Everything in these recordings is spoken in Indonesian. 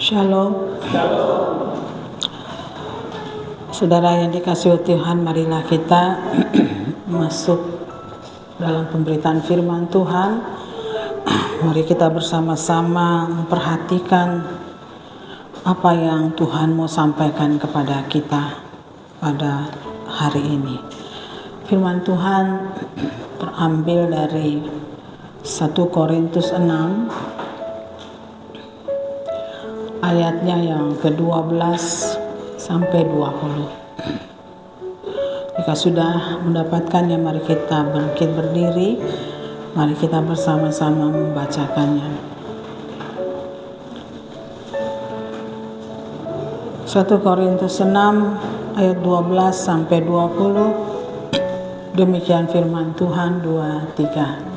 Shalom. Saudara yang dikasihi Tuhan, marilah kita masuk dalam pemberitaan firman Tuhan. Mari kita bersama-sama memperhatikan apa yang Tuhan mau sampaikan kepada kita pada hari ini. Firman Tuhan terambil dari 1 Korintus 6 ayatnya yang ke-12 sampai 20. Jika sudah mendapatkannya, mari kita bangkit berdiri. Mari kita bersama-sama membacakannya. 1 Korintus 6 ayat 12 sampai 20. Demikian firman Tuhan 2-3.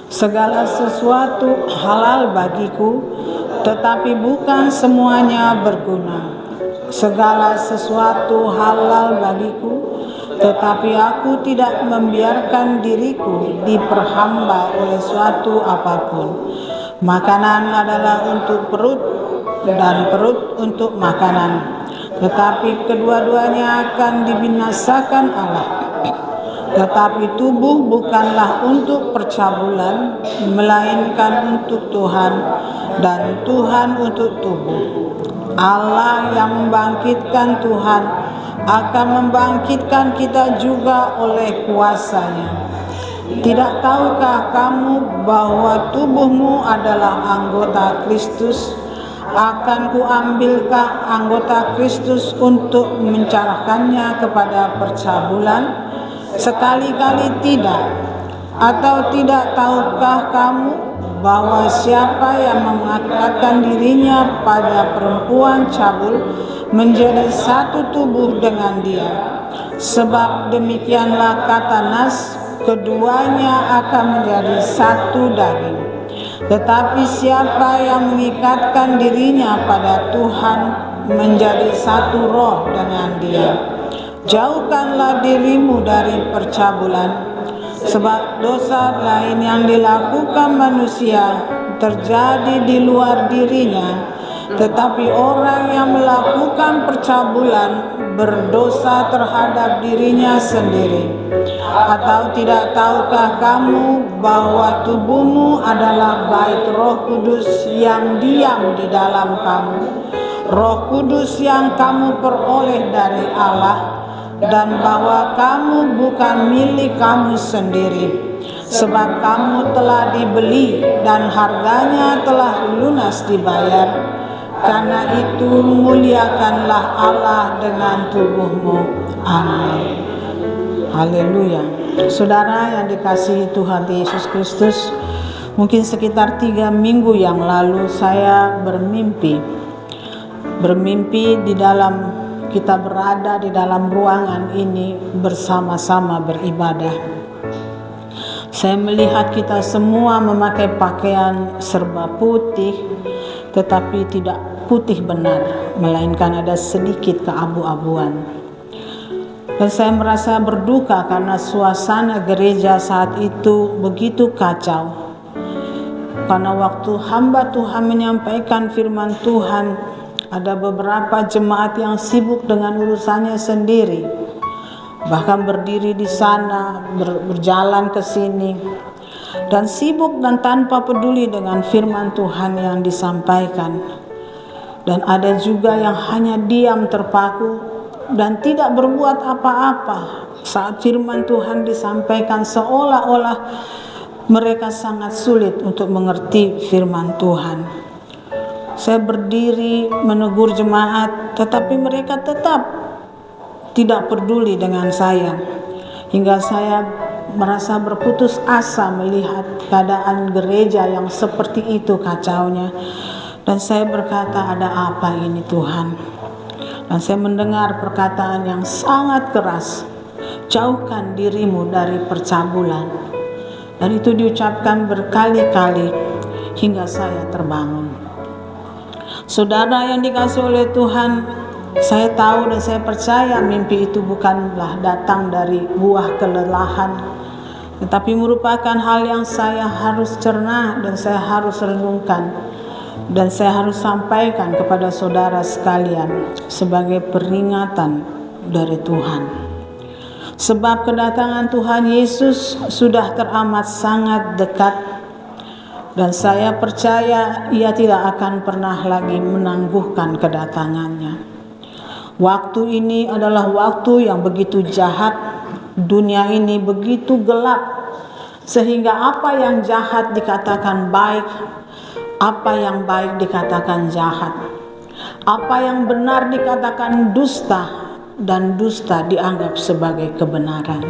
Segala sesuatu halal bagiku, tetapi bukan semuanya berguna. Segala sesuatu halal bagiku, tetapi aku tidak membiarkan diriku diperhamba oleh suatu apapun. Makanan adalah untuk perut dan perut untuk makanan, tetapi kedua-duanya akan dibinasakan Allah. Tetapi tubuh bukanlah untuk percabulan, melainkan untuk Tuhan, dan Tuhan untuk tubuh. Allah yang membangkitkan Tuhan akan membangkitkan kita juga oleh kuasa-Nya. Tidak tahukah kamu bahwa tubuhmu adalah anggota Kristus? Akan kuambilkah anggota Kristus untuk mencarahkannya kepada percabulan? Sekali-kali tidak. Atau tidak tahukah kamu bahwa siapa yang mengangkatkan dirinya pada perempuan cabul menjadi satu tubuh dengan dia? Sebab demikianlah kata Nas, keduanya akan menjadi satu daging. Tetapi siapa yang mengikatkan dirinya pada Tuhan menjadi satu roh dengan dia. Jauhkanlah dirimu dari percabulan, sebab dosa lain yang dilakukan manusia terjadi di luar dirinya, tetapi orang yang melakukan percabulan berdosa terhadap dirinya sendiri. Atau tidak tahukah kamu bahwa tubuhmu adalah bait Roh Kudus yang diam di dalam kamu, Roh Kudus yang kamu peroleh dari Allah, dan bahwa kamu bukan milik kamu sendiri, sebab kamu telah dibeli dan harganya telah lunas dibayar. Karena itu muliakanlah Allah dengan tubuhmu. Amin. Haleluya. Saudara yang dikasihi Tuhan Yesus Kristus, mungkin sekitar 3 minggu yang lalu saya bermimpi di dalam kita berada di dalam ruangan ini bersama-sama beribadah. Saya melihat kita semua memakai pakaian serba putih, tetapi tidak putih benar, melainkan ada sedikit keabu-abuan. Dan saya merasa berduka karena suasana gereja saat itu begitu kacau. Karena waktu hamba Tuhan menyampaikan firman Tuhan, ada beberapa jemaat yang sibuk dengan urusannya sendiri, bahkan berdiri di sana, berjalan ke sini, dan sibuk dan tanpa peduli dengan firman Tuhan yang disampaikan. Dan ada juga yang hanya diam terpaku dan tidak berbuat apa-apa saat firman Tuhan disampaikan, seolah-olah mereka sangat sulit untuk mengerti firman Tuhan. Saya berdiri menegur jemaat, tetapi mereka tetap tidak peduli dengan saya. Hingga saya merasa berputus asa melihat keadaan gereja yang seperti itu kacaunya. Dan saya berkata, ada apa ini Tuhan? Dan saya mendengar perkataan yang sangat keras, jauhkan dirimu dari percabulan. Dan itu diucapkan berkali-kali hingga saya terbangun. Saudara yang dikasihi oleh Tuhan, saya tahu dan saya percaya mimpi itu bukanlah datang dari buah kelelahan, tetapi merupakan hal yang saya harus cerna dan saya harus renungkan. dan saya harus sampaikan kepada saudara sekalian sebagai peringatan dari Tuhan. Sebab kedatangan Tuhan Yesus sudah teramat sangat dekat, dan saya percaya Ia tidak akan pernah lagi menangguhkan kedatangannya. Waktu ini adalah waktu yang begitu jahat, dunia ini begitu gelap, sehingga apa yang jahat dikatakan baik, apa yang baik dikatakan jahat, apa yang benar dikatakan dusta, dan dusta dianggap sebagai kebenaran.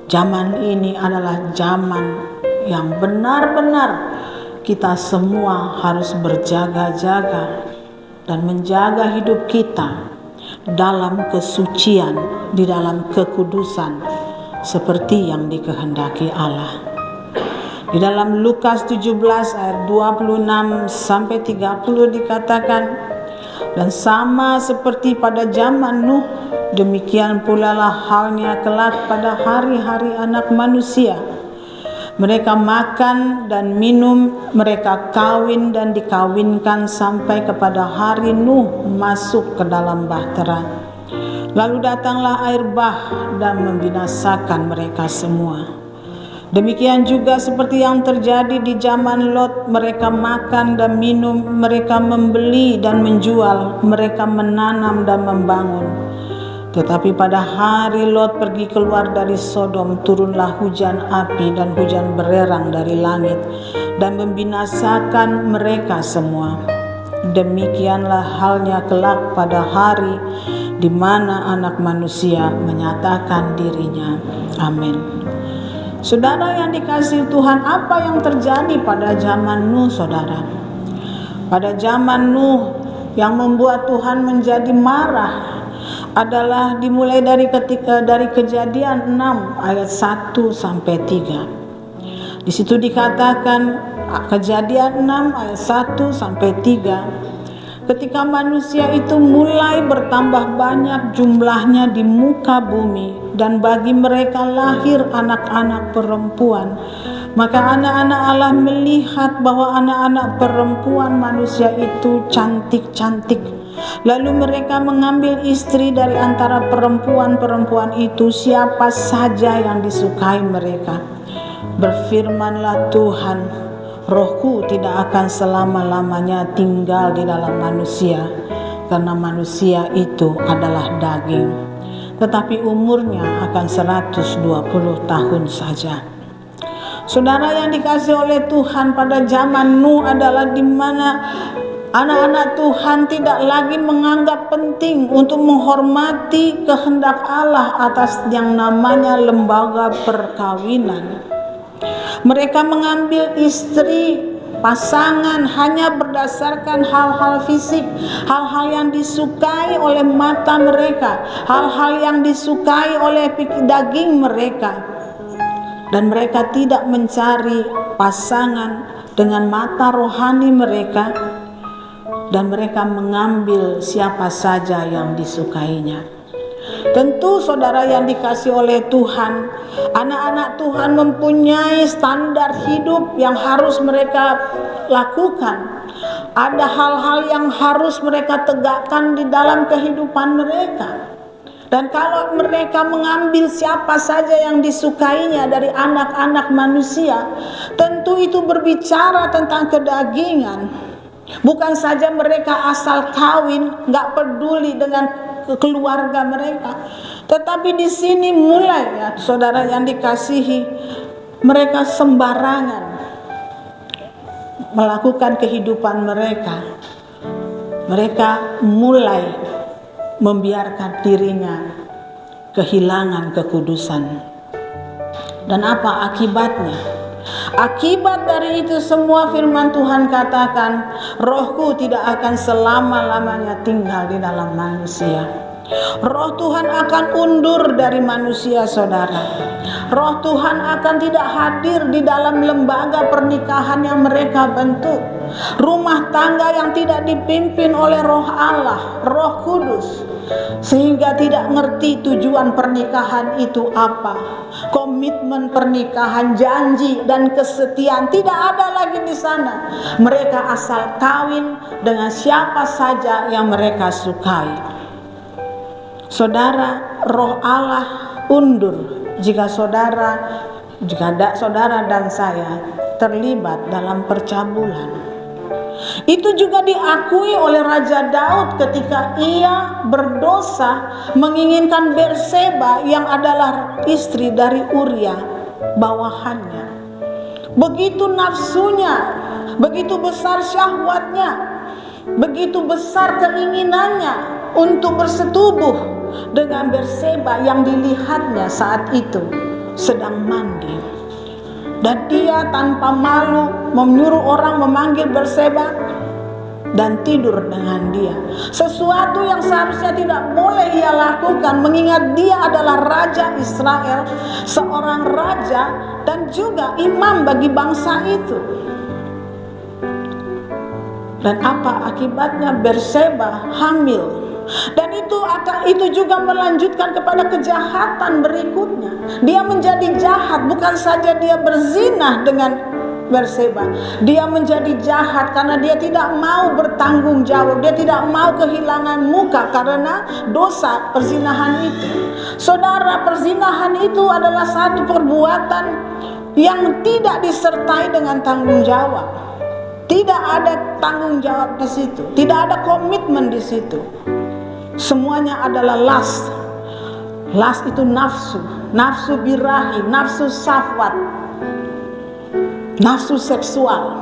Zaman ini adalah zaman yang benar-benar kita semua harus berjaga-jaga dan menjaga hidup kita dalam kesucian, di dalam kekudusan seperti yang dikehendaki Allah. Di dalam Lukas 17 ayat 26 sampai 30 dikatakan, dan sama seperti pada zaman Nuh, demikian pula lah halnya kelak pada hari-hari Anak Manusia. Mereka makan dan minum, mereka kawin dan dikawinkan sampai kepada hari Nuh masuk ke dalam bahtera. Lalu datanglah air bah dan membinasakan mereka semua. Demikian juga seperti yang terjadi di zaman Lot, mereka makan dan minum, mereka membeli dan menjual, mereka menanam dan membangun. Tetapi pada hari Lot pergi keluar dari Sodom, turunlah hujan api dan hujan bererang dari langit dan membinasakan mereka semua. Demikianlah halnya kelak pada hari di mana Anak Manusia menyatakan dirinya. Amin. Saudara yang dikasihi Tuhan, apa yang terjadi pada zaman Nuh, saudara? Pada zaman Nuh, yang membuat Tuhan menjadi marah adalah dimulai dari Kejadian 6 ayat 1 sampai 3. Di situ dikatakan, Kejadian 6 ayat 1 sampai 3, ketika manusia itu mulai bertambah banyak jumlahnya di muka bumi, dan bagi mereka lahir anak-anak perempuan, maka anak-anak Allah melihat bahwa anak-anak perempuan manusia itu cantik-cantik. Lalu mereka mengambil istri dari antara perempuan-perempuan itu, siapa saja yang disukai mereka. Berfirmanlah Tuhan, Rohku tidak akan selama-lamanya tinggal di dalam manusia, karena manusia itu adalah daging, tetapi umurnya akan 120 tahun saja. Saudara yang dikasihi oleh Tuhan, pada zaman Nuh adalah di mana anak-anak Tuhan tidak lagi menganggap penting untuk menghormati kehendak Allah atas yang namanya lembaga perkawinan. Mereka mengambil istri, pasangan hanya berdasarkan hal-hal fisik, hal-hal yang disukai oleh mata mereka, hal-hal yang disukai oleh daging mereka. Dan mereka tidak mencari pasangan dengan mata rohani mereka, dan mereka mengambil siapa saja yang disukainya. Tentu saudara yang dikasihi oleh Tuhan, anak-anak Tuhan mempunyai standar hidup yang harus mereka lakukan. Ada hal-hal yang harus mereka tegakkan di dalam kehidupan mereka. Dan kalau mereka mengambil siapa saja yang disukainya dari anak-anak manusia, tentu itu berbicara tentang kedagingan. Bukan saja mereka asal kawin, gak peduli dengan keluarga mereka, tetapi di sini mulai, ya saudara yang dikasihi, mereka sembarangan melakukan kehidupan mereka. Mereka mulai membiarkan dirinya kehilangan kekudusan. Dan apa akibatnya? Akibat dari itu semua, firman Tuhan katakan, Rohku tidak akan selama-lamanya tinggal di dalam manusia. Roh Tuhan akan undur dari manusia, saudara. Roh Tuhan akan tidak hadir di dalam lembaga pernikahan yang mereka bentuk. Rumah tangga yang tidak dipimpin oleh Roh Allah, Roh Kudus, sehingga tidak ngerti tujuan pernikahan itu apa. Komitmen pernikahan, janji dan kesetiaan tidak ada lagi di sana. Mereka asal kawin dengan siapa saja yang mereka sukai. Saudara, Roh Allah undur jika saudara dan saya terlibat dalam percabulan. Itu juga diakui oleh Raja Daud ketika ia berdosa menginginkan Berseba yang adalah istri dari Uria bawahannya. Begitu nafsunya, begitu besar syahwatnya, begitu besar keinginannya untuk bersetubuh dengan Berseba yang dilihatnya saat itu sedang mandi. Dan dia tanpa malu menyuruh orang memanggil Berseba dan tidur dengan dia. Sesuatu yang seharusnya tidak boleh ia lakukan, mengingat dia adalah Raja Israel, seorang raja dan juga imam bagi bangsa itu. Dan apa akibatnya? Berseba hamil. Dan itu juga melanjutkan kepada kejahatan berikutnya. Dia menjadi jahat, bukan saja dia berzina dengan Berseba, dia menjadi jahat karena dia tidak mau bertanggung jawab. Dia tidak mau kehilangan muka karena dosa perzinahan itu. Saudara, perzinahan itu adalah satu perbuatan yang tidak disertai dengan tanggung jawab. Tidak ada tanggung jawab di situ, tidak ada komitmen di situ. Semuanya adalah lust. Lust itu nafsu, nafsu birahi, nafsu syahwat, nafsu seksual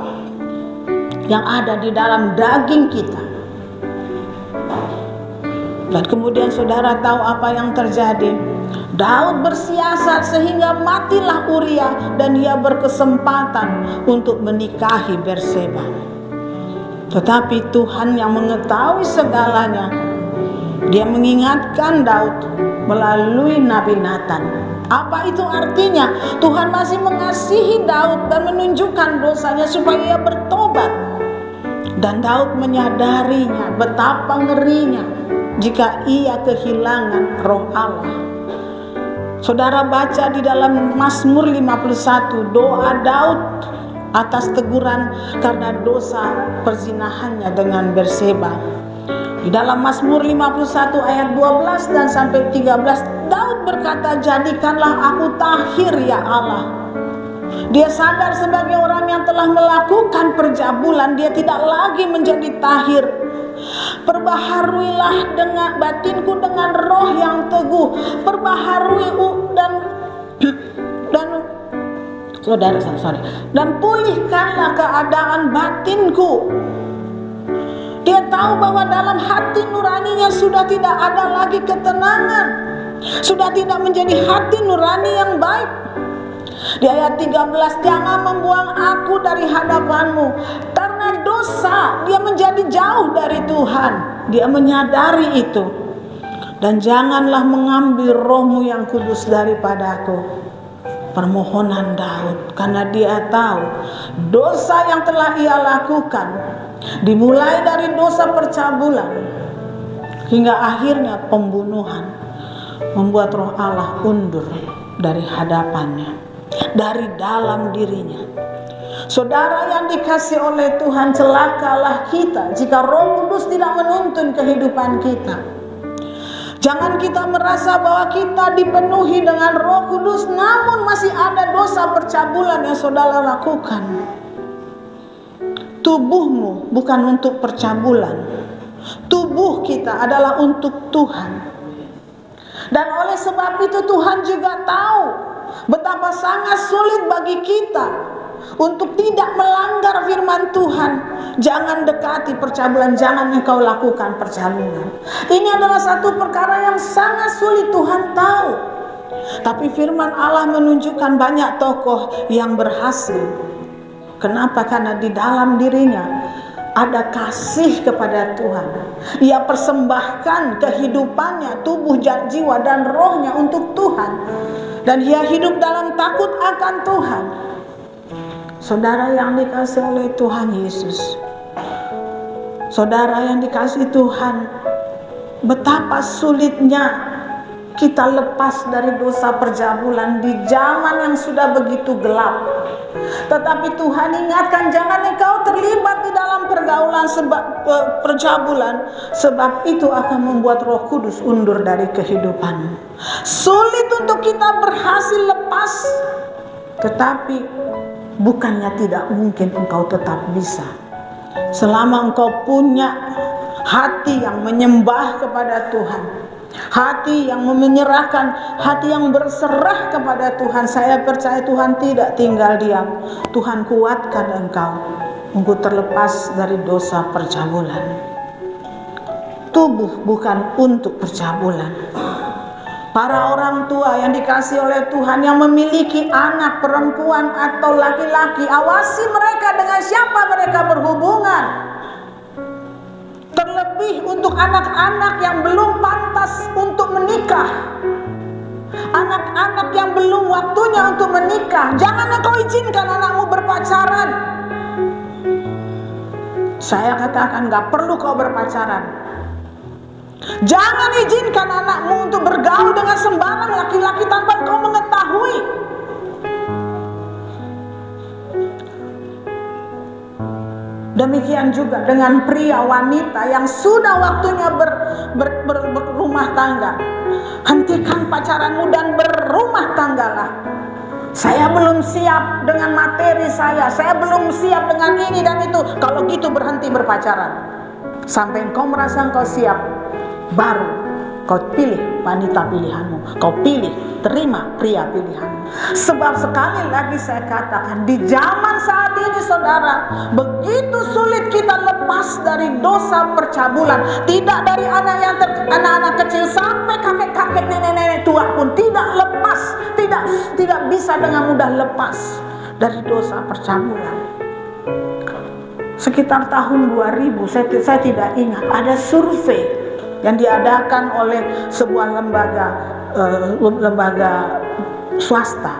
yang ada di dalam daging kita. Dan kemudian saudara tahu apa yang terjadi? Daud bersiasat sehingga matilah Uria dan dia berkesempatan untuk menikahi Berseba. Tetapi Tuhan yang mengetahui segalanya, dia mengingatkan Daud melalui Nabi Nathan. Apa itu artinya? Tuhan masih mengasihi Daud dan menunjukkan dosanya supaya ia bertobat. Dan Daud menyadarinya betapa ngerinya jika ia kehilangan Roh Allah. Saudara baca di dalam Mazmur 51 doa Daud atas teguran karena dosa perzinahannya dengan Berseba. Di dalam Mazmur 51 ayat 12 dan sampai 13, Daud berkata, "Jadikanlah aku tahir ya Allah." Dia sadar sebagai orang yang telah melakukan percabulan, dia tidak lagi menjadi tahir. Perbaharuilah dengan batinku dengan roh yang teguh. Perbaharui dan pulihkanlah keadaan batinku. Dia tahu bahwa dalam hati nuraninya sudah tidak ada lagi ketenangan, sudah tidak menjadi hati nurani yang baik. Di ayat 13, "Jangan membuang aku dari hadapanmu." Karena dosa, dia menjadi jauh dari Tuhan. Dia menyadari itu. "Dan janganlah mengambil rohmu yang kudus daripadaku." Permohonan Daud, karena dia tahu dosa yang telah ia lakukan, dimulai dari dosa percabulan hingga akhirnya pembunuhan, membuat Roh Allah undur dari hadapannya, dari dalam dirinya. Saudara yang dikasihi oleh Tuhan, celakalah kita jika Roh Kudus tidak menuntun kehidupan kita. Jangan kita merasa bahwa kita dipenuhi dengan Roh Kudus namun masih ada dosa percabulan yang saudara lakukan. Tubuhmu bukan untuk percabulan. Tubuh kita adalah untuk Tuhan. Dan oleh sebab itu Tuhan juga tahu betapa sangat sulit bagi kita untuk tidak melanggar firman Tuhan. Jangan dekati percabulan, jangan engkau lakukan percabulan. Ini adalah satu perkara yang sangat sulit, Tuhan tahu. Tapi firman Allah menunjukkan banyak tokoh yang berhasil. Kenapa? Karena di dalam dirinya ada kasih kepada Tuhan. Ia persembahkan kehidupannya, tubuh, jiwa dan rohnya untuk Tuhan. dan dia hidup dalam takut akan Tuhan. Saudara yang dikasihi oleh Tuhan Yesus, saudara yang dikasihi Tuhan, betapa sulitnya kita lepas dari dosa percabulan di zaman yang sudah begitu gelap. Tetapi Tuhan ingatkan, jangan engkau terlibat di dalam pergaulan percabulan, sebab itu akan membuat Roh Kudus undur dari kehidupanmu. Sulit untuk kita berhasil lepas, tetapi bukannya tidak mungkin engkau tetap bisa. Selama engkau punya hati yang menyembah kepada Tuhan, hati yang menyerahkan, hati yang berserah kepada Tuhan, saya percaya Tuhan tidak tinggal diam. Tuhan kuatkan engkau untuk terlepas dari dosa percabulan. Tubuh bukan untuk percabulan. Para orang tua yang dikasihi oleh Tuhan yang memiliki anak perempuan atau laki-laki, awasi mereka dengan siapa mereka berhubungan. Terlebih untuk anak-anak yang belum pantas untuk menikah, anak-anak yang belum waktunya untuk menikah, jangan engkau izinkan anakmu berpacaran. Saya katakan gak perlu kau berpacaran. Jangan izinkan anakmu untuk bergaul dengan sembarang laki-laki tanpa kau mengetahui. Demikian juga dengan pria wanita yang sudah waktunya berumah tangga. Hentikan pacaranmu dan berumah tanggalah. Saya belum siap dengan materi saya belum siap dengan ini dan itu. Kalau gitu berhenti berpacaran sampai engkau merasa engkau siap, baru kau pilih wanita pilihanmu, kau pilih terima pria pilihanmu. Sebab sekali lagi saya katakan, di zaman saat ini saudara, begitu sulit kita lepas dari dosa percabulan. Tidak dari anak-anak kecil sampai kakek-kakek, nenek-nenek tua pun tidak lepas, tidak bisa dengan mudah lepas dari dosa percabulan. Sekitar tahun 2000, saya tidak ingat, ada survei yang diadakan oleh sebuah lembaga swasta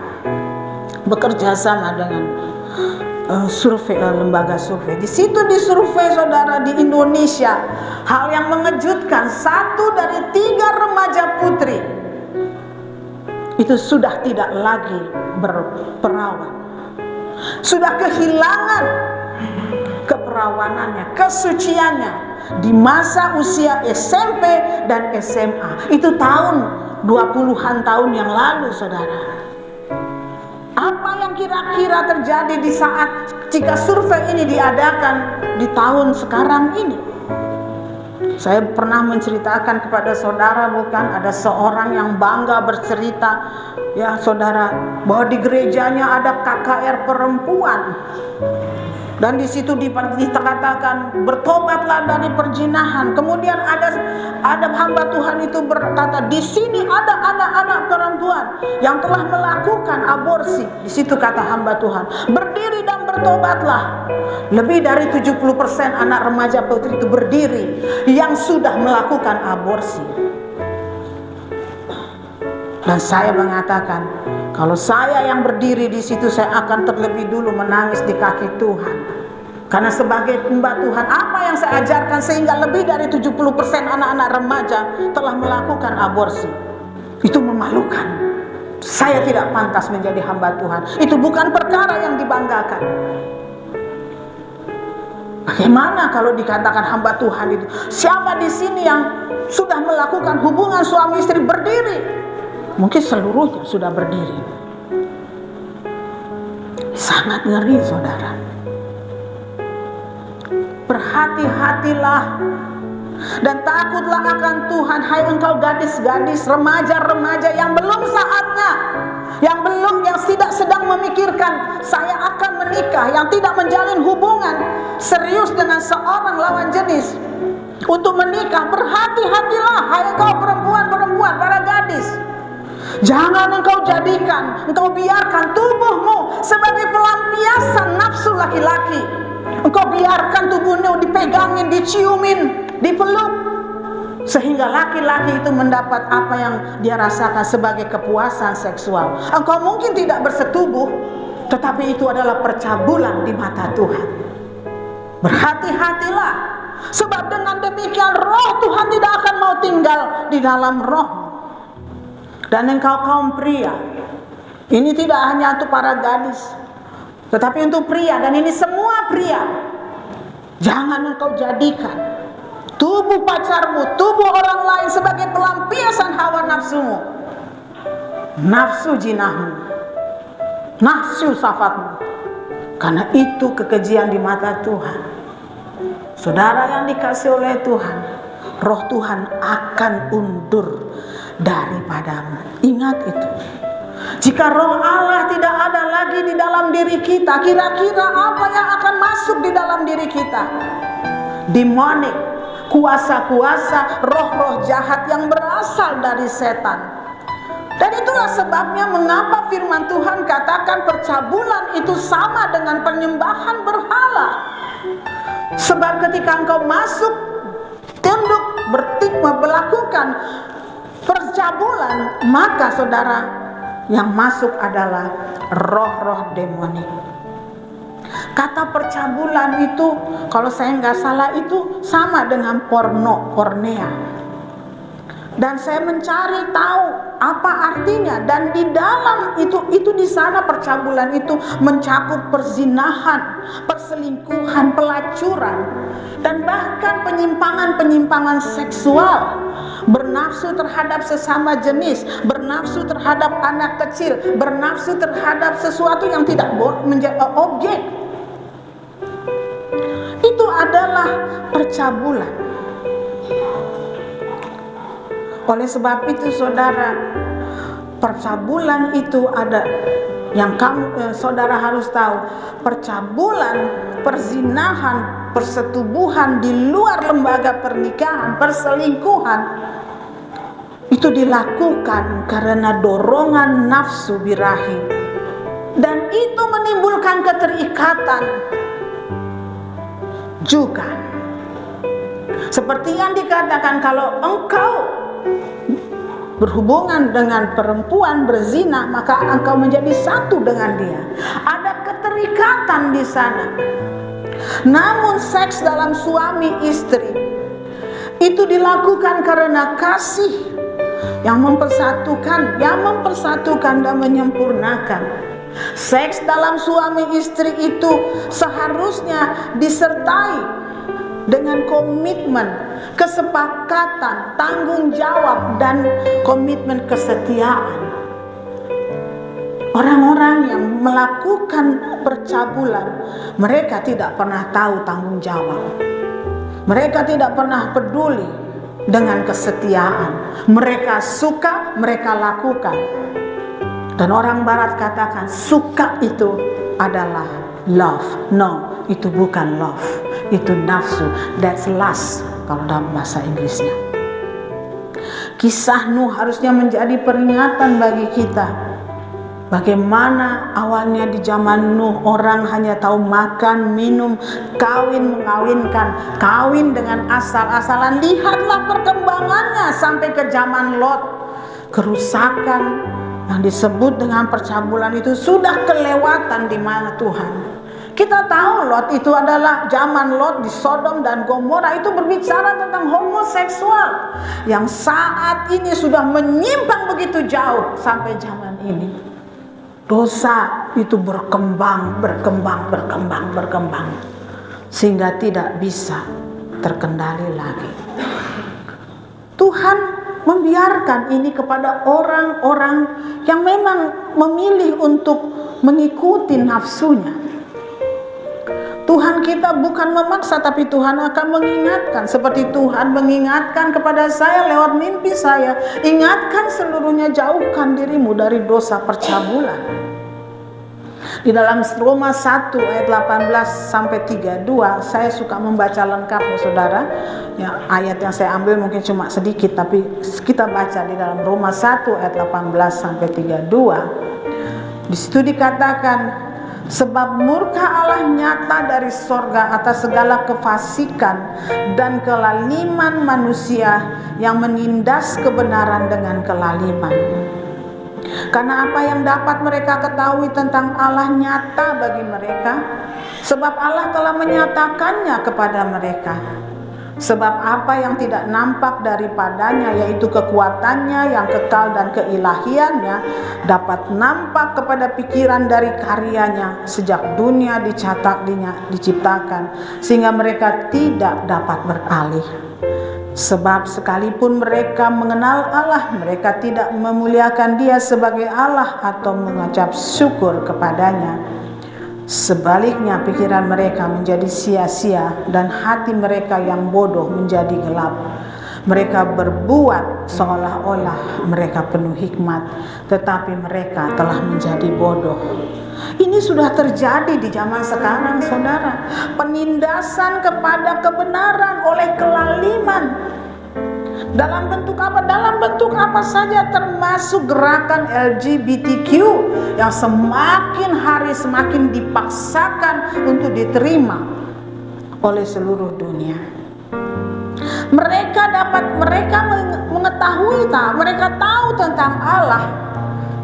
bekerja sama dengan lembaga survei. Di situ disurvei saudara, di Indonesia, hal yang mengejutkan, 1 dari 3 remaja putri itu sudah tidak lagi berperawan, sudah kehilangan keperawanannya, kesuciannya di masa usia SMP dan SMA. Itu tahun 20-an tahun yang lalu saudara. Apa yang kira-kira terjadi di saat jika survei ini diadakan di tahun sekarang ini? Saya pernah menceritakan kepada saudara, bukan, ada seorang yang bangga bercerita, ya saudara, bahwa di gerejanya ada KKR perempuan. Dan di situ dikatakan bertobatlah dari perzinahan. Kemudian ada hamba Tuhan itu berkata, di sini ada anak-anak perempuan yang telah melakukan aborsi. Di situ kata hamba Tuhan, berdiri dan bertobatlah. Lebih dari 70% anak remaja putri itu berdiri yang sudah melakukan aborsi. Dan saya mengatakan, kalau saya yang berdiri di situ, saya akan terlebih dulu menangis di kaki Tuhan. Karena sebagai hamba Tuhan, apa yang saya ajarkan sehingga lebih dari 70% anak-anak remaja telah melakukan aborsi, itu memalukan. Saya tidak pantas menjadi hamba Tuhan. Itu bukan perkara yang dibanggakan. Bagaimana kalau dikatakan hamba Tuhan itu? Siapa di sini yang sudah melakukan hubungan suami istri berdiri? Mungkin seluruhnya sudah berdiri. Sangat ngeri saudara. Berhati-hatilah dan takutlah akan Tuhan, hai engkau gadis-gadis, remaja-remaja yang belum saatnya, yang tidak sedang memikirkan saya akan menikah, yang tidak menjalin hubungan serius dengan seorang lawan jenis untuk menikah. Berhati-hatilah hai engkau perempuan-perempuan, para gadis. Jangan engkau biarkan tubuhmu sebagai pelampiasan nafsu laki-laki. Engkau biarkan tubuhmu dipegangin, diciumin, dipeluk. sehingga laki-laki itu mendapat apa yang dia rasakan sebagai kepuasan seksual. Engkau mungkin tidak bersetubuh, tetapi itu adalah percabulan di mata Tuhan. Berhati-hatilah, sebab dengan demikian roh Tuhan tidak akan mau tinggal di dalam roh. Dan engkau kaum pria, ini tidak hanya untuk para gadis, tetapi untuk pria, dan ini semua pria. Jangan engkau jadikan tubuh pacarmu, tubuh orang lain sebagai pelampiasan hawa nafsumu, nafsu jinahmu, nafsu safatmu, karena itu kekejian di mata Tuhan. Saudara yang dikasihi oleh Tuhan, roh Tuhan akan undur daripadamu. Ingat itu. Jika roh Allah tidak ada lagi di dalam diri kita, kira-kira apa yang akan masuk di dalam diri kita? Demonik, kuasa-kuasa, roh-roh jahat yang berasal dari setan. Dan itulah sebabnya mengapa firman Tuhan katakan percabulan itu sama dengan penyembahan berhala. Sebab ketika engkau masuk, tunduk, melakukan percabulan, maka saudara, yang masuk adalah roh-roh demonik. Kata percabulan itu, kalau saya nggak salah, itu sama dengan pornea. Dan saya mencari tahu apa artinya, dan di dalam itu di sana percabulan itu mencakup perzinahan, perselingkuhan, pelacuran, dan bahkan penyimpangan seksual, bernafsu terhadap sesama jenis, bernafsu terhadap anak kecil, bernafsu terhadap sesuatu yang tidak menjadi objek. Itu adalah percabulan. Oleh sebab itu saudara, percabulan itu ada yang saudara harus tahu. Percabulan, perzinahan, persetubuhan di luar lembaga pernikahan, perselingkuhan, itu dilakukan karena dorongan nafsu birahi, dan itu menimbulkan keterikatan juga. Seperti yang dikatakan, kalau engkau berhubungan dengan perempuan berzina, maka engkau menjadi satu dengan dia. Ada keterikatan di sana. Namun seks dalam suami istri itu dilakukan karena kasih yang mempersatukan dan menyempurnakan. Seks dalam suami istri itu seharusnya disertai dengan komitmen, kesepakatan, tanggung jawab, dan komitmen kesetiaan. Orang-orang yang melakukan percabulan, mereka tidak pernah tahu tanggung jawab. Mereka tidak pernah peduli dengan kesetiaan. Mereka suka, mereka lakukan. Dan orang barat katakan suka itu adalah love. No, itu bukan love. Itu nafsu. That's lust kalau dalam bahasa Inggrisnya. Kisah Nuh harusnya menjadi peringatan bagi kita. Bagaimana awalnya di zaman Nuh orang hanya tahu makan, minum, kawin, mengawinkan, kawin dengan asal-asalan. Lihatlah perkembangannya sampai ke zaman Lot. Kerusakan yang disebut dengan percabulan itu sudah kelewatan di mana Tuhan. Kita tahu Lot itu adalah zaman Lot di Sodom dan Gomora, itu berbicara tentang homoseksual yang saat ini sudah menyimpang begitu jauh sampai zaman ini. Dosa itu berkembang sehingga tidak bisa terkendali lagi. Tuhan membiarkan ini kepada orang-orang yang memang memilih untuk mengikuti nafsunya. Tuhan kita bukan memaksa, tapi Tuhan akan mengingatkan. Seperti Tuhan mengingatkan kepada saya lewat mimpi saya, ingatkan seluruhnya, jauhkan dirimu dari dosa percabulan. Di dalam Roma 1 ayat 18 sampai 32, saya suka membaca lengkapnya saudara. Ya, ayat yang saya ambil mungkin cuma sedikit, tapi kita baca di dalam Roma 1 ayat 18 sampai 32. Di situ dikatakan, Sebab murka Allah nyata dari sorga atas segala kefasikan dan kelaliman manusia yang menindas kebenaran dengan kelaliman. Karena apa yang dapat mereka ketahui tentang Allah nyata bagi mereka, sebab Allah telah menyatakannya kepada mereka. Sebab apa yang tidak nampak daripadanya, yaitu kekuatannya yang kekal dan keilahiannya, dapat nampak kepada pikiran dari karyanya sejak dunia diciptakan, sehingga mereka tidak dapat beralih. Sebab sekalipun mereka mengenal Allah, mereka tidak memuliakan Dia sebagai Allah atau mengucap syukur kepadanya. Sebaliknya pikiran mereka menjadi sia-sia dan hati mereka yang bodoh menjadi gelap. Mereka berbuat seolah-olah mereka penuh hikmat, tetapi mereka telah menjadi bodoh. Ini sudah terjadi di zaman sekarang, saudara. Penindasan kepada kebenaran oleh kelaliman. Dalam bentuk apa? Dalam bentuk apa saja, termasuk gerakan LGBTQ yang semakin hari semakin dipaksakan untuk diterima oleh seluruh dunia. Mereka mengetahui, mereka tahu tentang Allah,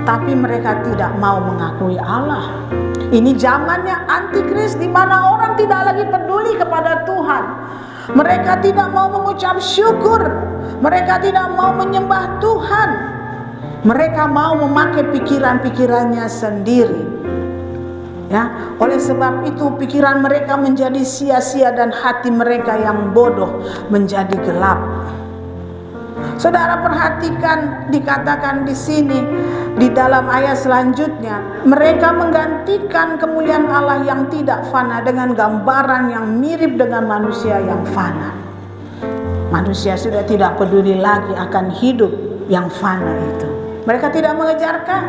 tapi mereka tidak mau mengakui Allah. Ini zamannya antikris, di mana orang tidak lagi peduli kepada Tuhan. Mereka tidak mau mengucap syukur. Mereka tidak mau menyembah Tuhan. Mereka mau memakai pikiran-pikirannya sendiri. Ya, oleh sebab itu pikiran mereka menjadi sia-sia dan hati mereka yang bodoh menjadi gelap. Saudara perhatikan, dikatakan di sini di dalam ayat selanjutnya, mereka menggantikan kemuliaan Allah yang tidak fana dengan gambaran yang mirip dengan manusia yang fana. Manusia sudah tidak peduli lagi akan hidup yang fana itu. Mereka tidak mengejarkan.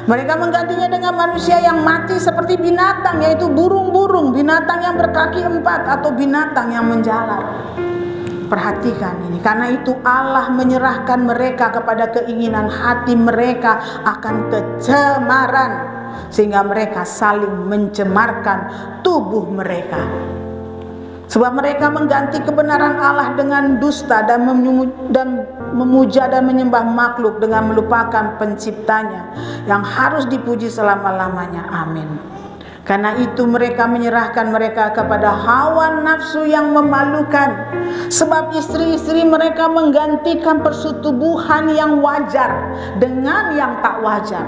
Mereka menggantinya dengan manusia yang mati seperti binatang, yaitu burung-burung, binatang yang berkaki 4 atau binatang yang menjalar. Perhatikan ini, karena itu Allah menyerahkan mereka kepada keinginan hati mereka akan kecemaran, sehingga mereka saling mencemarkan tubuh mereka. Sebab mereka mengganti kebenaran Allah dengan dusta dan memuja dan menyembah makhluk dengan melupakan penciptanya yang harus dipuji selama-lamanya. Amin. Karena itu mereka menyerahkan mereka kepada hawa nafsu yang memalukan. Sebab istri-istri mereka menggantikan persetubuhan yang wajar dengan yang tak wajar.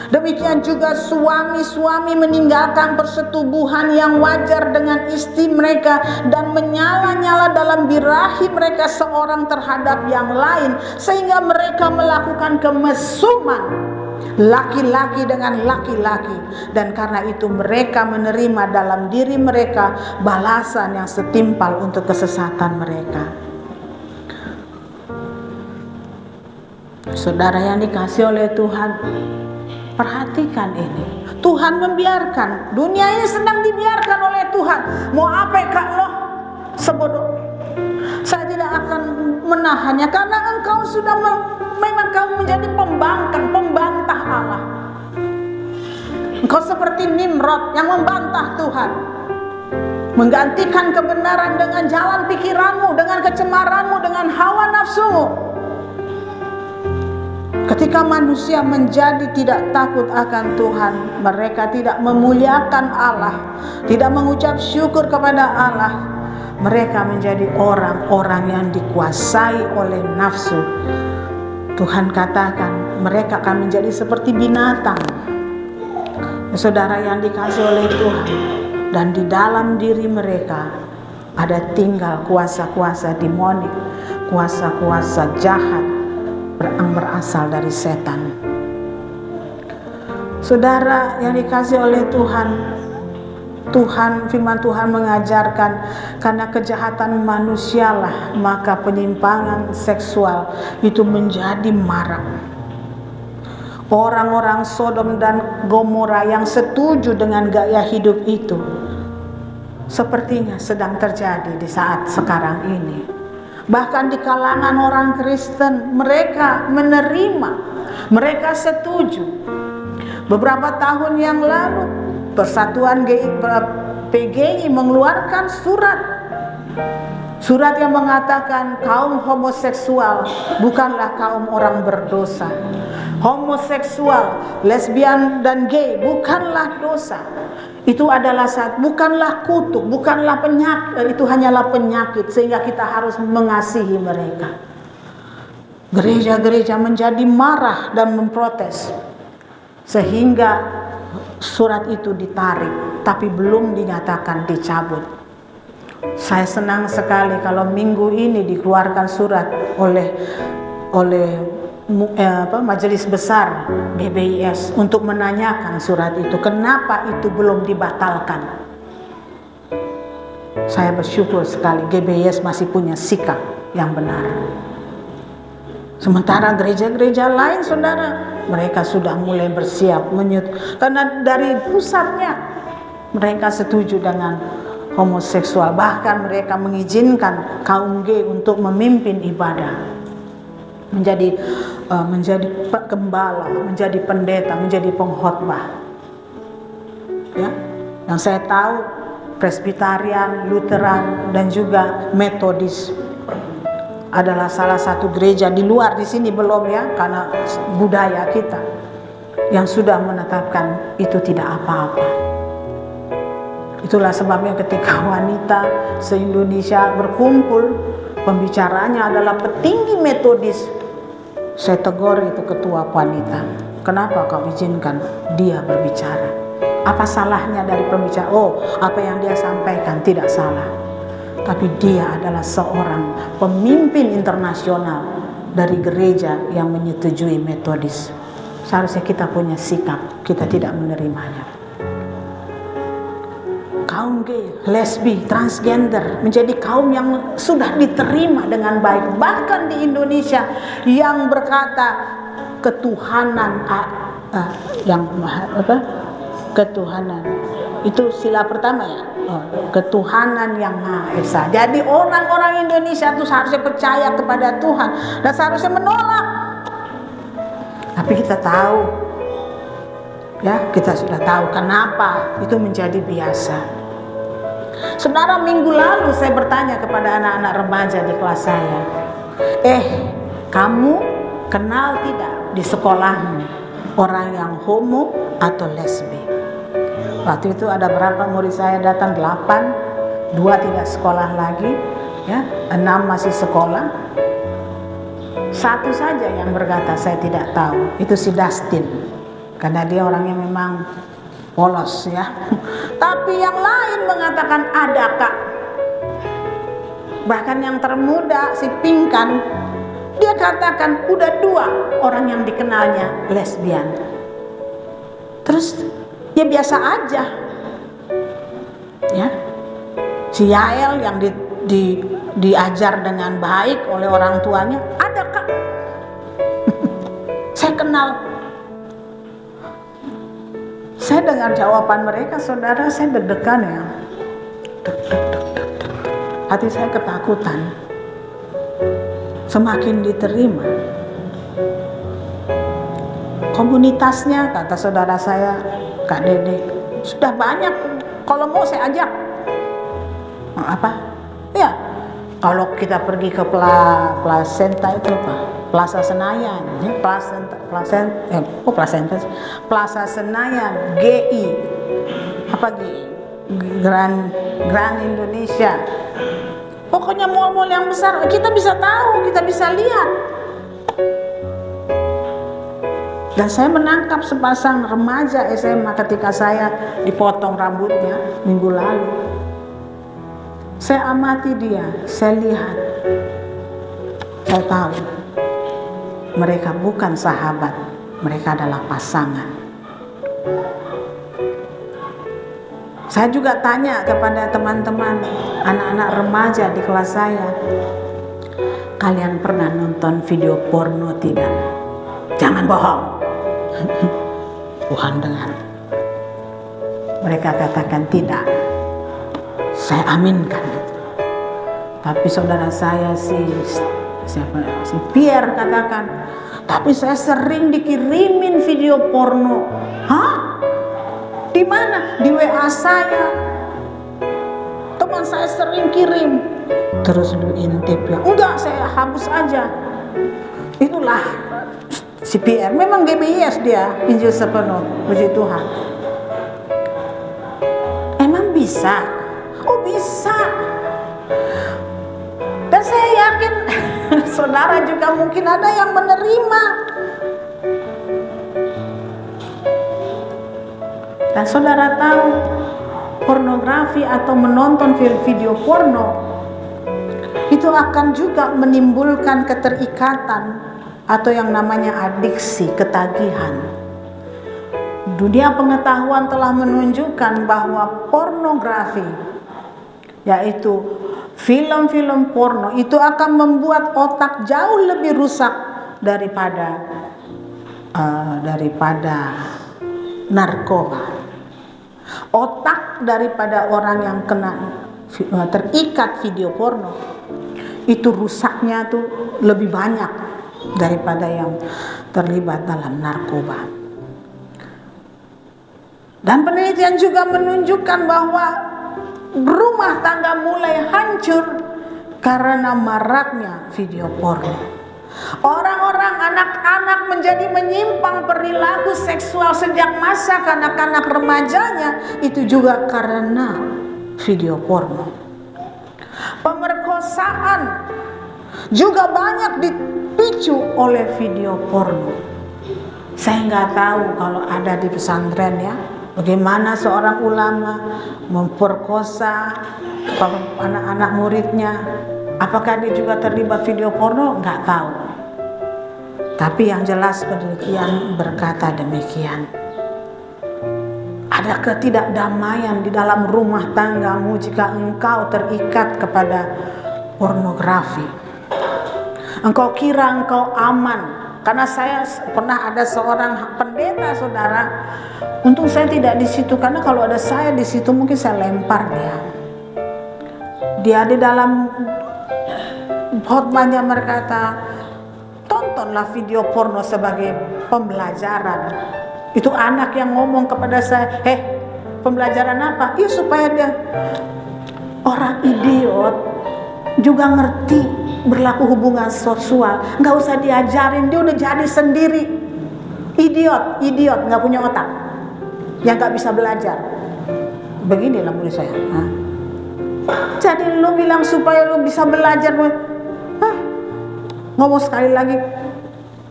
Demikian juga suami-suami meninggalkan persetubuhan yang wajar dengan istri mereka dan menyala-nyala dalam birahi mereka seorang terhadap yang lain, sehingga mereka melakukan kemesuman laki-laki dengan laki-laki, dan karena itu mereka menerima dalam diri mereka balasan yang setimpal untuk kesesatan mereka. Saudara yang dikasihi oleh Tuhan, perhatikan ini. Tuhan membiarkan, dunia ini sedang dibiarkan oleh Tuhan. Mau apa kalau sebodoh? Saya tidak akan menahannya, karena engkau sudah memang kamu menjadi pembantah Allah. Engkau seperti Nimrod yang membantah Tuhan, menggantikan kebenaran dengan jalan pikiranmu, dengan kecemaranmu, dengan hawa nafsumu. Ketika manusia menjadi tidak takut akan Tuhan, mereka tidak memuliakan Allah, tidak mengucap syukur kepada Allah, mereka menjadi orang-orang yang dikuasai oleh nafsu. Tuhan katakan mereka akan menjadi seperti binatang. Saudara yang dikasihi oleh Tuhan, dan di dalam diri mereka ada tinggal kuasa-kuasa demonik, kuasa-kuasa jahat yang berasal dari setan. Saudara yang dikasihi oleh Tuhan, firman Tuhan mengajarkan, karena kejahatan manusialah maka penyimpangan seksual itu menjadi marak. Orang-orang Sodom dan Gomora yang setuju dengan gaya hidup itu sepertinya sedang terjadi di saat sekarang ini. Bahkan di kalangan orang Kristen, mereka menerima, mereka setuju. Beberapa tahun yang lalu Persatuan PGI mengeluarkan surat yang mengatakan kaum homoseksual bukanlah kaum orang berdosa. Homoseksual, lesbian dan gay bukanlah dosa. Itu adalah bukanlah kutuk, bukanlah penyakit, itu hanyalah penyakit, sehingga kita harus mengasihi mereka. Gereja-gereja menjadi marah dan memprotes, sehingga surat itu ditarik, tapi belum dinyatakan dicabut. Saya senang sekali kalau minggu ini dikeluarkan surat oleh Majelis Besar GBIS untuk menanyakan surat itu, kenapa itu belum dibatalkan. Saya bersyukur sekali GBIS masih punya sikap yang benar. Sementara gereja-gereja lain, saudara, mereka sudah mulai bersiap karena dari pusatnya mereka setuju dengan homoseksual, bahkan mereka mengizinkan kaum gay untuk memimpin ibadah, menjadi gembala, menjadi pendeta, menjadi pengkhotbah. Ya, yang saya tahu Presbyterian, Lutheran, dan juga Metodis adalah salah satu gereja di luar di sini belum ya, karena budaya kita yang sudah menetapkan itu tidak apa-apa. Itulah sebabnya ketika wanita se-Indonesia berkumpul, pembicaranya adalah petinggi Metodis. Saya tegur itu ketua wanita, kenapa kau izinkan dia berbicara? Apa salahnya dari pembicara? Oh, apa yang dia sampaikan tidak salah, tapi dia adalah seorang pemimpin internasional dari gereja yang menyetujui Metodis. Seharusnya kita punya sikap, kita tidak menerimanya. Kaum gay, lesbi, transgender menjadi kaum yang sudah diterima dengan baik. Bahkan di Indonesia yang berkata ketuhanan ketuhanan itu sila pertama ya, ketuhanan yang Maha Esa. Jadi orang-orang Indonesia itu seharusnya percaya kepada Tuhan dan seharusnya menolak. Tapi kita tahu, ya, kita sudah tahu kenapa itu menjadi biasa. Saudara, minggu lalu saya bertanya kepada anak-anak remaja di kelas saya, kamu kenal tidak di sekolahmu orang yang homo atau lesbi? Waktu itu ada berapa murid saya datang? 8, 2 tidak sekolah lagi, ya, 6 masih sekolah. 1 saja yang berkata saya tidak tahu, itu si Dustin, karena dia orangnya memang polos ya. Tapi yang lain mengatakan ada kak. Bahkan yang termuda si Pinkan, dia katakan udah 2 orang yang dikenalnya lesbian. Terus ya biasa aja ya. Si Yael yang diajar dengan baik oleh orang tuanya, ada kak. Saya kenal. Saya dengar jawaban mereka, saudara, saya deg-degan ya. Hati saya ketakutan. Semakin diterima. Komunitasnya, kata saudara saya, Kak Dede, sudah banyak. Kalau mau saya ajak. Apa? Ya, kalau kita pergi ke Placenta itu apa? Plaza Senayan, Plaza Senayan, GI, apa GI? Grand Indonesia. Pokoknya mall-mall yang besar, kita bisa tahu, kita bisa lihat. Dan saya menangkap sepasang remaja SMA ketika saya dipotong rambutnya minggu lalu. Saya amati dia, saya lihat, saya tahu mereka bukan sahabat, mereka adalah pasangan. Saya juga tanya kepada teman-teman anak-anak remaja di kelas saya, kalian pernah nonton video porno tidak? Jangan bohong. Tuhan dengar. Mereka katakan tidak. Saya aminkan itu. Tapi saudara saya si siapa si Pierre katakan, tapi saya sering dikirimin video porno. Hah? Di mana? Di WA saya. Teman saya sering kirim. Terus lu intip ya? Enggak, saya hapus aja. Itulah si Pierre. Memang GBIS dia, Injil sepenuh. Puji Tuhan. Emang bisa? Oh bisa. Dan saya yakin saudara juga mungkin ada yang menerima. Dan saudara tahu, pornografi atau menonton video porno itu akan juga menimbulkan keterikatan atau yang namanya adiksi, ketagihan. Dunia pengetahuan telah menunjukkan bahwa pornografi, yaitu film-film porno, itu akan membuat otak jauh lebih rusak daripada narkoba. Otak daripada orang yang terikat video porno itu rusaknya tuh lebih banyak daripada yang terlibat dalam narkoba. Dan penelitian juga menunjukkan bahwa rumah tangga mulai hancur karena maraknya video porno. Orang-orang, anak-anak menjadi menyimpang perilaku seksual sejak masa kanak-kanak remajanya, itu juga karena video porno. Pemerkosaan juga banyak dipicu oleh video porno. Saya nggak tahu kalau ada di pesantren ya, bagaimana seorang ulama memperkosa anak-anak muridnya. Apakah dia juga terlibat video porno? Nggak tahu. Tapi yang jelas penelitian berkata demikian. Ada ketidakdamaian di dalam rumah tanggamu jika engkau terikat kepada pornografi. Engkau kira engkau aman. Karena saya pernah ada seorang pendeta, saudara. Untung saya tidak di situ, karena kalau ada saya di situ mungkin saya lempar dia. Dia di dalam khotbahnya berkata, tontonlah video porno sebagai pembelajaran. Itu anak yang ngomong kepada saya, pembelajaran apa? Ya supaya dia, orang idiot juga ngerti berlaku hubungan seksual. Nggak usah diajarin, dia udah jadi sendiri. Idiot, nggak punya otak, yang nggak bisa belajar. Beginilah murid saya. Jadi lu bilang supaya lu bisa belajar, ngomong sekali lagi,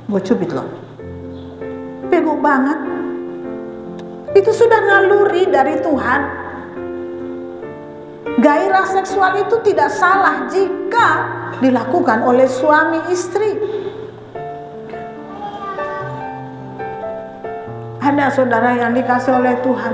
gue cubit lo. Bego banget. Itu sudah naluri dari Tuhan. Gairah seksual itu tidak salah jika dilakukan oleh suami istri. Ada saudara yang dikasih oleh Tuhan,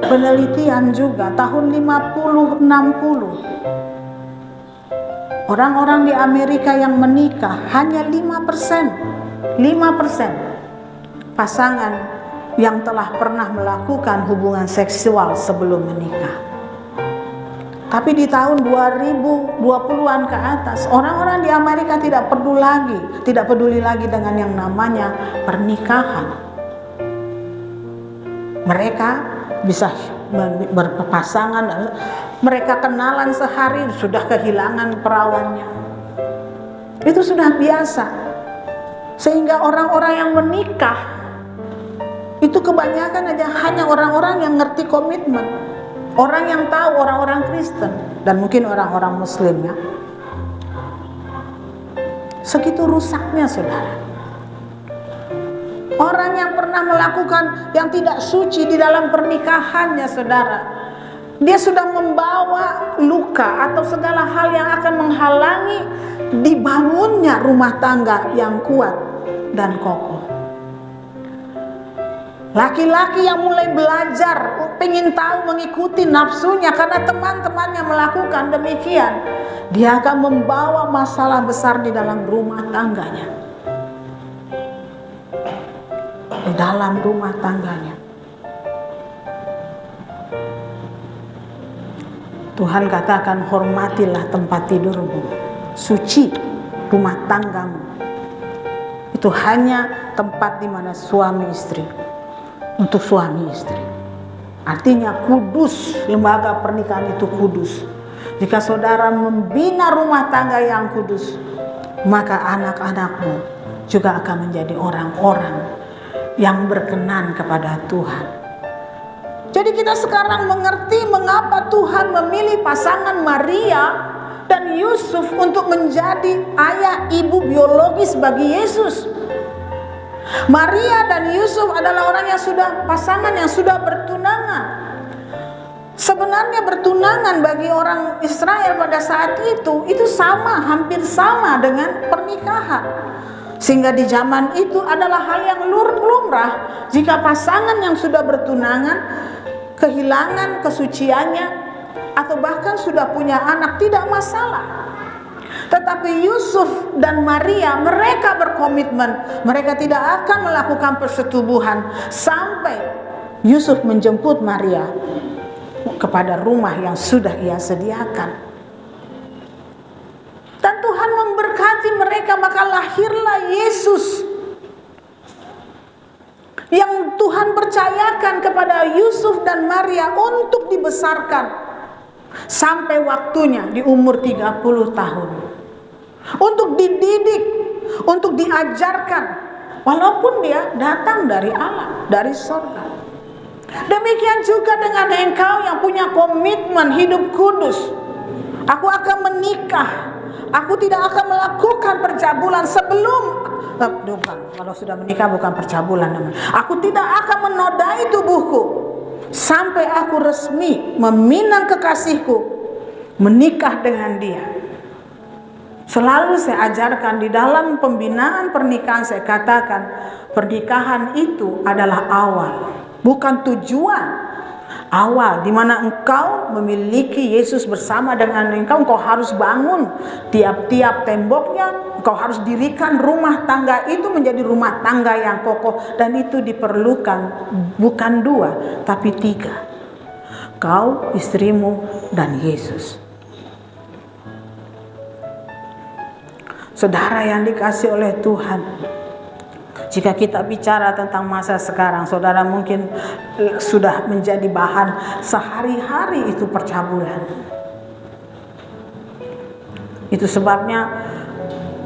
penelitian juga tahun 50-60, orang-orang di Amerika yang menikah hanya 5% pasangan yang telah pernah melakukan hubungan seksual sebelum menikah. Tapi di tahun 2020-an ke atas, orang-orang di Amerika tidak peduli lagi dengan yang namanya pernikahan. Mereka bisa berpasangan, mereka kenalan sehari sudah kehilangan perawannya. Itu sudah biasa. Sehingga orang-orang yang menikah itu kebanyakan aja hanya orang-orang yang ngerti komitmen, orang yang tahu, orang-orang Kristen dan mungkin orang-orang Muslim ya. Segitu rusaknya, saudara. Orang yang pernah melakukan yang tidak suci di dalam pernikahannya, saudara, dia sudah membawa luka atau segala hal yang akan menghalangi dibangunnya rumah tangga yang kuat dan kokoh. Laki-laki yang mulai belajar, pengen tahu, mengikuti nafsunya karena teman-temannya melakukan demikian, dia akan membawa masalah besar di dalam rumah tangganya. Di dalam rumah tangganya. Tuhan katakan, hormatilah tempat tidurmu, suci rumah tanggamu itu hanya tempat di mana suami istri, untuk suami istri. Artinya kudus, lembaga pernikahan itu kudus. Jika saudara membina rumah tangga yang kudus, maka anak-anakmu juga akan menjadi orang-orang yang berkenan kepada Tuhan. Jadi kita sekarang mengerti mengapa Tuhan memilih pasangan Maria dan Yusuf untuk menjadi ayah ibu biologis bagi Yesus. Maria dan Yusuf adalah orang yang sudah pasangan yang sudah bertunangan. Sebenarnya bertunangan bagi orang Israel pada saat itu sama, hampir sama dengan pernikahan. Sehingga di zaman itu adalah hal yang lumrah jika pasangan yang sudah bertunangan kehilangan kesuciannya atau bahkan sudah punya anak, tidak masalah. Tetapi Yusuf dan Maria, mereka berkomitmen, mereka tidak akan melakukan persetubuhan sampai Yusuf menjemput Maria kepada rumah yang sudah ia sediakan. Dan Tuhan memberkati mereka, maka lahirlah Yesus yang Tuhan percayakan kepada Yusuf dan Maria untuk dibesarkan sampai waktunya di umur 30 tahun. Untuk dididik, untuk diajarkan, walaupun dia datang dari Allah, dari surga. Demikian juga dengan engkau yang punya komitmen hidup kudus. Aku akan menikah, aku tidak akan melakukan percabulan sebelum kalau sudah menikah bukan percabulan namanya. Aku tidak akan menodai tubuhku sampai aku resmi meminang kekasihku, menikah dengan dia. Selalu saya ajarkan di dalam pembinaan pernikahan, saya katakan pernikahan itu adalah awal, bukan tujuan. Awal di mana engkau memiliki Yesus bersama dengan engkau harus bangun tiap-tiap temboknya, engkau harus dirikan rumah tangga itu menjadi rumah tangga yang kokoh, dan itu diperlukan bukan 2 tapi 3. Kau, istrimu, dan Yesus. Saudara yang dikasihi oleh Tuhan, jika kita bicara tentang masa sekarang, saudara mungkin sudah menjadi bahan sehari-hari itu percabulan. Itu sebabnya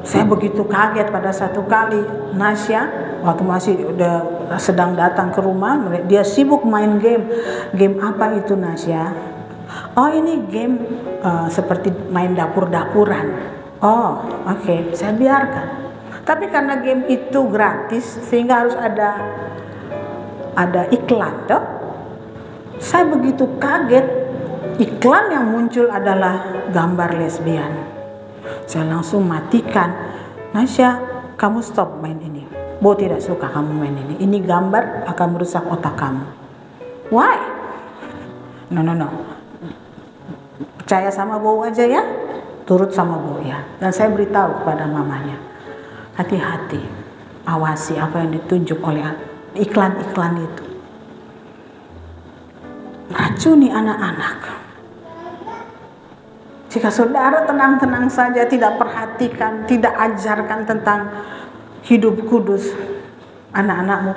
saya begitu kaget pada satu kali Nasya waktu masih udah sedang datang ke rumah, dia sibuk main game. Game apa itu, Nasya? Oh, ini game seperti main dapur-dapuran. Oh, oke, saya biarkan. Tapi karena game itu gratis sehingga harus ada iklan toh. Saya begitu kaget, iklan yang muncul adalah gambar lesbian. Saya langsung matikan. Nasya, kamu stop main ini. Bo tidak suka kamu main ini. Ini gambar akan merusak otak kamu. Why? No. Percaya sama Bo aja ya. Turut sama Bo ya. Dan saya beritahu kepada mamanya, hati-hati, awasi apa yang ditunjuk oleh iklan-iklan itu. Meracuni anak-anak. Jika saudara tenang-tenang saja, tidak perhatikan, tidak ajarkan tentang hidup kudus anak-anakmu,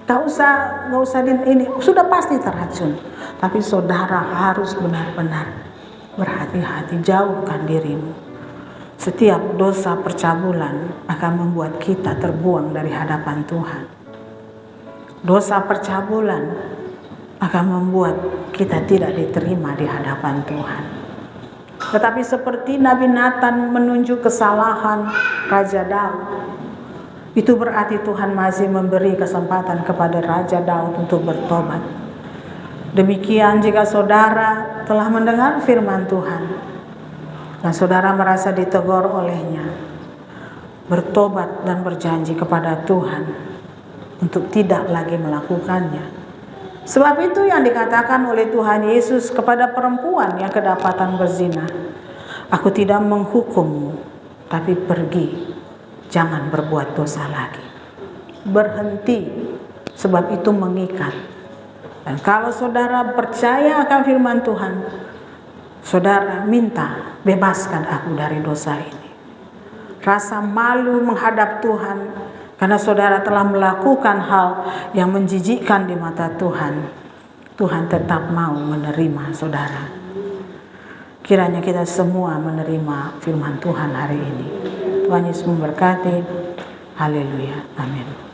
gak usah ini, sudah pasti terracun. Tapi saudara harus benar-benar berhati-hati, jauhkan dirimu. Setiap dosa percabulan akan membuat kita terbuang dari hadapan Tuhan. Dosa percabulan akan membuat kita tidak diterima di hadapan Tuhan. Tetapi seperti Nabi Nathan menunjuk kesalahan Raja Daud, itu berarti Tuhan masih memberi kesempatan kepada Raja Daud untuk bertobat. Demikian jika saudara telah mendengar firman Tuhan dan saudara merasa ditegur olehnya, bertobat dan berjanji kepada Tuhan untuk tidak lagi melakukannya. Sebab itu yang dikatakan oleh Tuhan Yesus kepada perempuan yang kedapatan berzina, aku tidak menghukummu, tapi pergi, jangan berbuat dosa lagi. Berhenti, sebab itu mengikat. Dan kalau saudara percaya akan firman Tuhan, saudara minta, bebaskan aku dari dosa ini. rasa malu menghadap Tuhan karena saudara telah melakukan hal yang menjijikkan di mata Tuhan. Tuhan tetap mau menerima saudara. Kiranya kita semua menerima firman Tuhan hari ini. Tuhan Yesus memberkati. Haleluya. Amin.